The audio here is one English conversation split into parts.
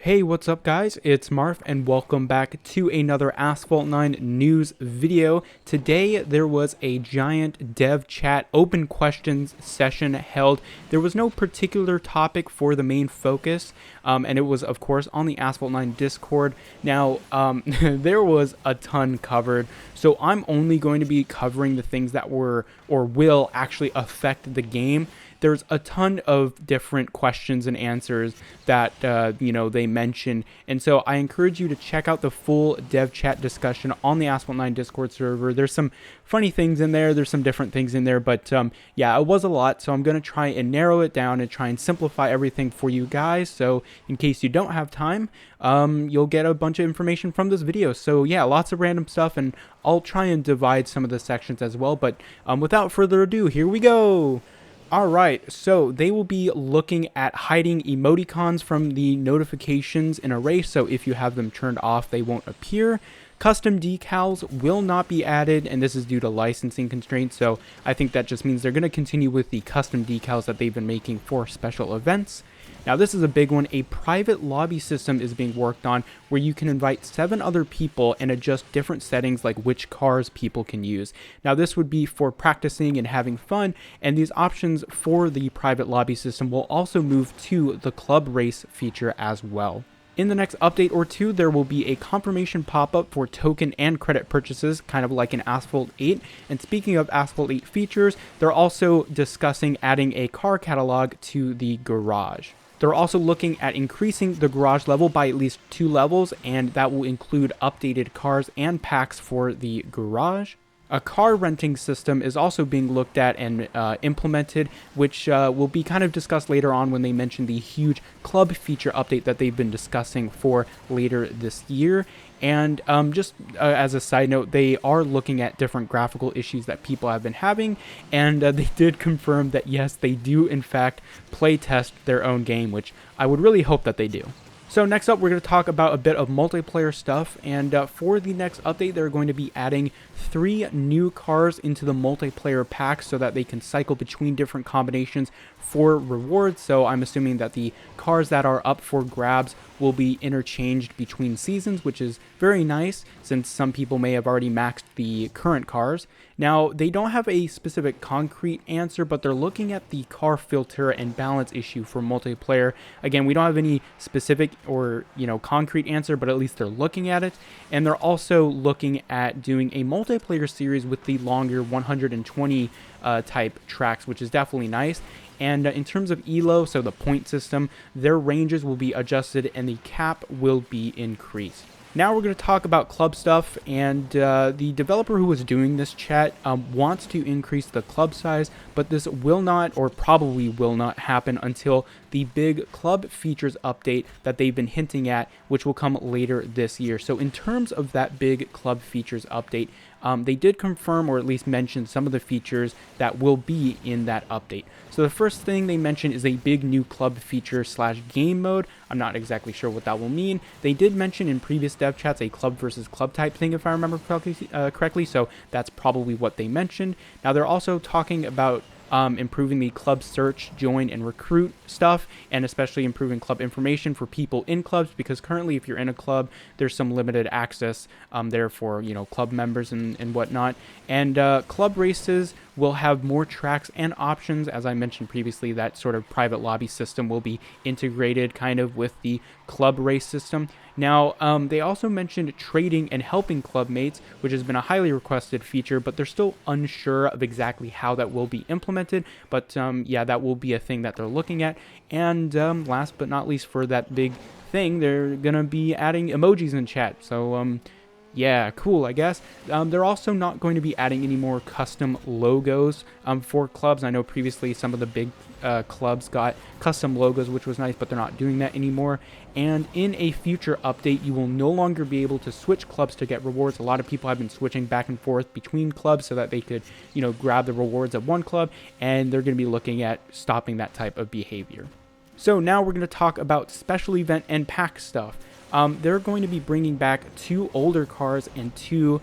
Hey, what's up guys? It's Marf and welcome back to another Asphalt 9 news video. Today there was a giant dev chat open questions session held. There was no particular topic for the main focus, and it was of course on the Asphalt 9 Discord. Now, there was a ton covered, so I'm only going to be covering the things that were or will actually affect the game. There's a ton of different questions and answers that, they mention. And so I encourage you to check out the full dev chat discussion on the Asphalt 9 Discord server. There's some funny things in there. There's some different things in there. But yeah, it was a lot. So I'm going to try and narrow it down and try and simplify everything for you guys. So in case you don't have time, you'll get a bunch of information from this video. So yeah, lots of random stuff. And I'll try and divide some of the sections as well. But without further ado, here we go. Alright, so they will be looking at hiding emoticons from the notifications in Array, so if you have them turned off, they won't appear. Custom decals will not be added, and this is due to licensing constraints, so I think that just means they're going to continue with the custom decals that they've been making for special events. Now this is a big one. A private lobby system is being worked on where you can invite 7 other people and adjust different settings like which cars people can use. Now this would be for practicing and having fun, and these options for the private lobby system will also move to the club race feature as well. In the next update or two, there will be a confirmation pop-up for token and credit purchases, kind of like in Asphalt 8. And speaking of Asphalt 8 features, they're also discussing adding a car catalog to the garage. They're also looking at increasing the garage level by at least 2 levels, and that will include updated cars and packs for the garage. A car renting system is also being looked at and implemented, which will be kind of discussed later on when they mention the huge club feature update that they've been discussing for later this year. And just as a side note, they are looking at different graphical issues that people have been having, and they did confirm that yes, they do in fact play test their own game, which I would really hope that they do. So next up, we're going to talk about a bit of multiplayer stuff, and for the next update, they're going to be adding 3 new cars into the multiplayer pack so that they can cycle between different combinations for rewards. So I'm assuming that the cars that are up for grabs will be interchanged between seasons, which is very nice since some people may have already maxed the current cars. Now, they don't have a specific concrete answer, but they're looking at the car filter and balance issue for multiplayer. Again, we don't have any specific or, concrete answer, but at least they're looking at it. And they're also looking at doing a multiplayer series with the longer 120 type tracks, which is definitely nice. And in terms of ELO, so the point system, their ranges will be adjusted and the cap will be increased. Now we're going to talk about club stuff, and the developer who was doing this chat wants to increase the club size, but this will not, or probably will not, happen until the big club features update that they've been hinting at, which will come later this year. So in terms of that big club features update, they did confirm or at least mention some of the features that will be in that update. So the first thing they mentioned is a big new club feature / game mode. I'm not exactly sure what that will mean. They did mention in previous dev chats a club versus club type thing, if I remember correctly, so that's probably what they mentioned. Now they're also talking about improving the club search, join, and recruit stuff, and especially improving club information for people in clubs, because currently if you're in a club, there's some limited access there for club members and whatnot. And club races will have more tracks and options. As I mentioned previously, that sort of private lobby system will be integrated kind of with the club race system. Now, they also mentioned trading and helping club mates, which has been a highly requested feature, but they're still unsure of exactly how that will be implemented. But yeah, that will be a thing that they're looking at. And last but not least, for that big thing, they're going to be adding emojis in chat. So yeah, cool, I guess. They're also not going to be adding any more custom logos for clubs. I know previously some of the big clubs got custom logos, which was nice, but they're not doing that anymore. And in a future update, you will no longer be able to switch clubs to get rewards. A lot of people have been switching back and forth between clubs so that they could, grab the rewards at one club, and they're going to be looking at stopping that type of behavior. So now we're going to talk about special event and pack stuff. They're going to be bringing back 2 older cars and 2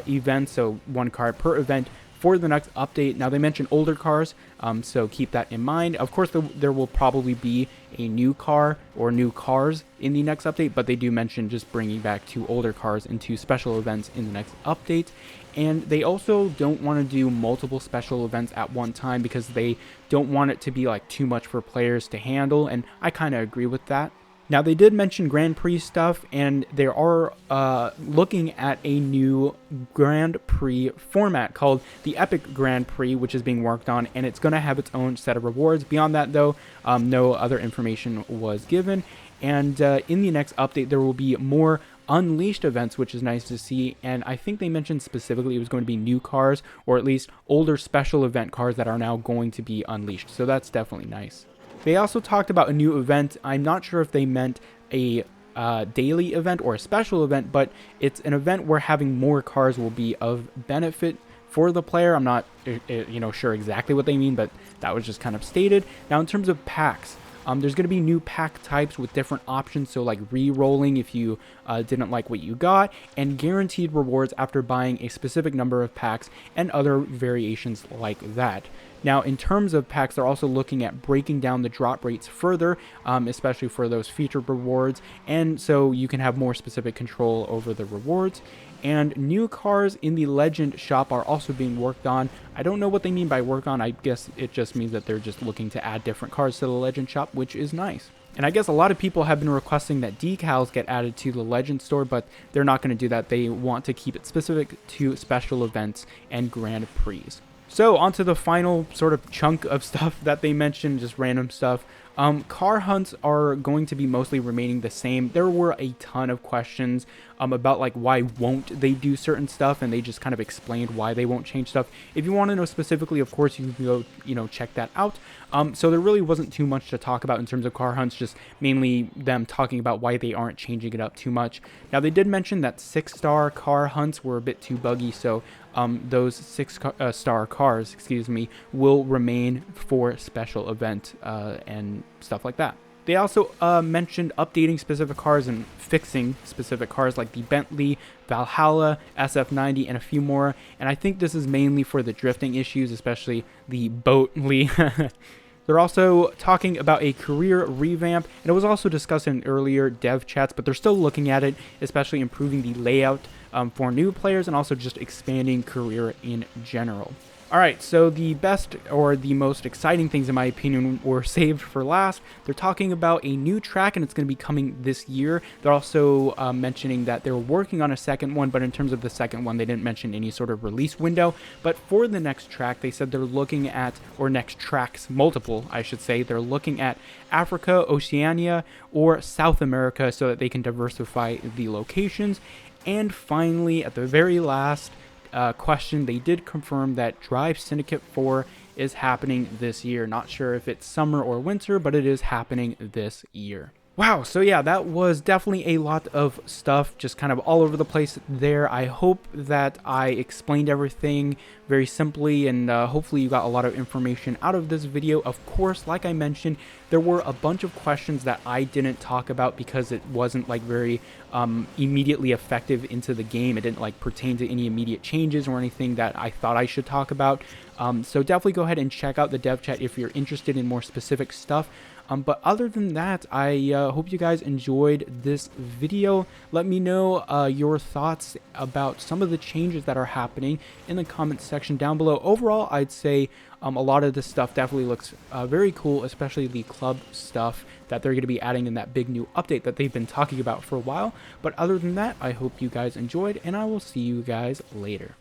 events, so 1 car per event for the next update. Now, they mentioned older cars, so keep that in mind. Of course, there will probably be a new car or new cars in the next update, but they do mention just bringing back 2 older cars into special events in the next update. And they also don't want to do multiple special events at one time because they don't want it to be like too much for players to handle, and I kind of agree with that. Now, they did mention Grand Prix stuff, and they are looking at a new Grand Prix format called the Epic Grand Prix, which is being worked on, and it's going to have its own set of rewards. Beyond that, though, no other information was given. And in the next update, there will be more Unleashed events, which is nice to see, and I think they mentioned specifically it was going to be new cars, or at least older special event cars that are now going to be unleashed, so that's definitely nice. They also talked about a new event. I'm not sure if they meant a daily event or a special event, but it's an event where having more cars will be of benefit for the player. I'm not sure exactly what they mean, but that was just kind of stated. Now, in terms of packs, there's going to be new pack types with different options, so like re-rolling if you didn't like what you got, and guaranteed rewards after buying a specific number of packs, and other variations like that. Now, in terms of packs, they're also looking at breaking down the drop rates further, especially for those featured rewards, and so you can have more specific control over the rewards. And new cars in the Legend shop are also being worked on. I don't know what they mean by work on. I guess it just means that they're just looking to add different cars to the Legend shop, which is nice. And I guess a lot of people have been requesting that decals get added to the Legend store, but they're not going to do that. They want to keep it specific to special events and Grand Prix. So on to the final sort of chunk of stuff that they mentioned, just random stuff. Car hunts are going to be mostly remaining the same. There were a ton of questions about like why won't they do certain stuff, and they just kind of explained why they won't change stuff. If you want to know specifically, of course, you can go check that out. So there really wasn't too much to talk about in terms of car hunts, just mainly them talking about why they aren't changing it up too much. Now, they did mention that 6-star car hunts were a bit too buggy, so those 6-star cars, will remain for special event and stuff like that. They also mentioned updating specific cars and fixing specific cars like the Bentley, Valhalla, SF90, and a few more. And I think this is mainly for the drifting issues, especially the Boatley. They're also talking about a career revamp, and it was also discussed in earlier dev chats, but they're still looking at it, especially improving the layout for new players and also just expanding career in general. Alright, so the best or the most exciting things in my opinion were saved for last. They're talking about a new track and it's going to be coming this year. They're also mentioning that they're working on a second one, but in terms of the second one, they didn't mention any sort of release window. But for the next track, they said they're looking at, or next tracks, multiple, I should say, they're looking at Africa, Oceania, or South America so that they can diversify the locations. And finally, at the very last question, they did confirm that Drive Syndicate 4 is happening this year. Not sure if it's summer or winter, but it is happening this year. Wow, so yeah, that was definitely a lot of stuff, just kind of all over the place there. I hope that I explained everything very simply, and hopefully you got a lot of information out of this video. Of course, like I mentioned, there were a bunch of questions that I didn't talk about because it wasn't like very immediately effective into the game. It didn't like pertain to any immediate changes or anything that I thought I should talk about. So definitely go ahead and check out the dev chat if you're interested in more specific stuff. But other than that, I hope you guys enjoyed this video. Let me know your thoughts about some of the changes that are happening in the comments section down below. Overall, I'd say a lot of this stuff definitely looks very cool, especially the club stuff that they're going to be adding in that big new update that they've been talking about for a while. But other than that, I hope you guys enjoyed, and I will see you guys later.